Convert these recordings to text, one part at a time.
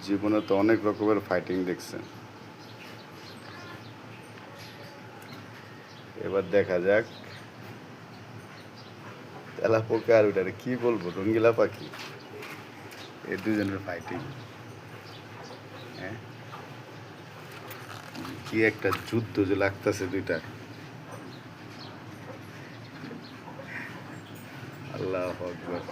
জীবনে তো অনেক রকমের ফাইটিং দেখছেন, এবার দেখা যাক তেলাপোকা আর ওটারে কি বলবো, রঙ্গিলা পাখি, এই দুজনের ফাইটিং। হ্যাঁ, কি একটা যুদ্ধ যে লাগতেছে দুইটা। আল্লাহ আকবার।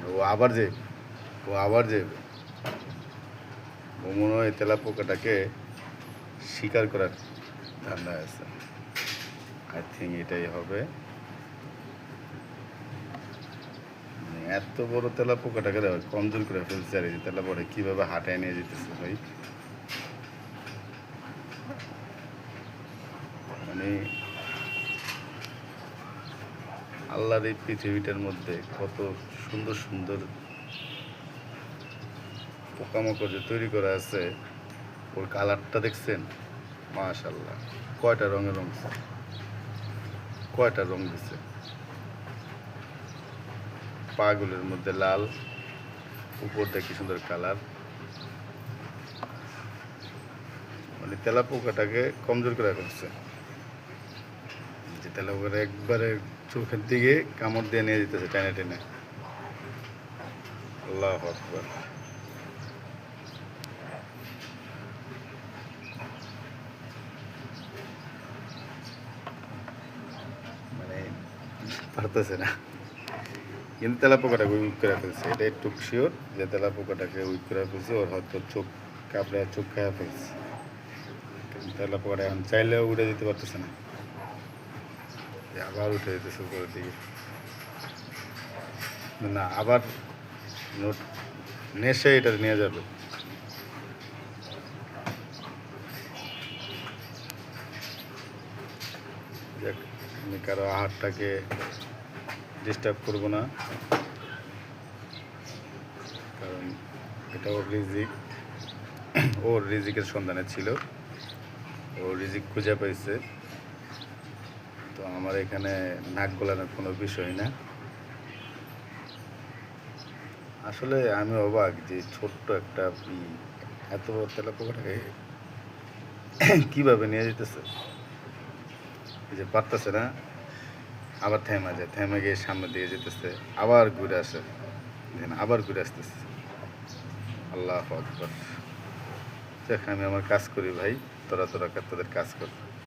ও আবার যে ও আবার যে ও মনে হয় তেলাপোকাটাকে শিকার করার ধান্দায় আছে। আই থিঙ্ক এটাই হবে। এত বড় তেলাপোকাটাকে কমজোর করে ফেলছে, আর এই যে তেলাপোকা কিভাবে হাঁটায় নিয়ে যেতেছে ভাই, মানে আল্লাহর এই পৃথিবীটার মধ্যে কত সুন্দর সুন্দর পোকামাকড় যে তৈরি করা আছে। ওর কালারটা দেখছেন, মাশাআল্লাহ, কয়টা রঙের রং, কয়টা রং দিছে। পাগুলোর মধ্যে লাল, উপরটা কি সুন্দর কালার। মানে তেলাপোকাটাকে কমজোর করে ফেলছে, যে তেলাপোকাটা একবারে চোখের দিকে কামড় দিয়ে নিয়ে যেতেছে টেনে টেনে। আল্লাহু আকবার। মানে পারতেছে না, কিন্তু তেলাপোকাটাকে উইক করে ফেলছে, এটা একটু শিওর যে তেলাপোকাটাকে উইক করে ফেলছে। ওর হয়তো চোখ কাপড়ে চোখ খাওয়া ফেলছে। তেলাপোকাটা এখন চাইলেও উঠে দিতে পারতেছে না, আবার উঠে যেতেছে উপরের দিকে। না, আবার নোট নেশে এটা নিয়ে যাবে। যাক, আমি কারো আহারটাকে ডিস্টার্ব করবো না, কারণ এটা ওর রিজিক, ওর রিজিকের সন্ধানে ছিল, ও রিজিক খুঁজে পাইছে। তো আমার এখানে নাক গলানোর কোনো বিষয় না। আসলে আমি অবাক যে ছোট্ট একটা এত বড় তেলাপোকাটাকে কীভাবে নিয়ে যেতেছে, যে পারতেছে না, আবার থেমে যায়, থেমে গিয়ে সামনের দিকে যেতেছে, আবার ঘুরে আসে, আবার ঘুরে আসতেছে। আল্লাহু আকবার। দেখ, আমি আমার কাজ করি ভাই, তোরা তোদের কাজ কর।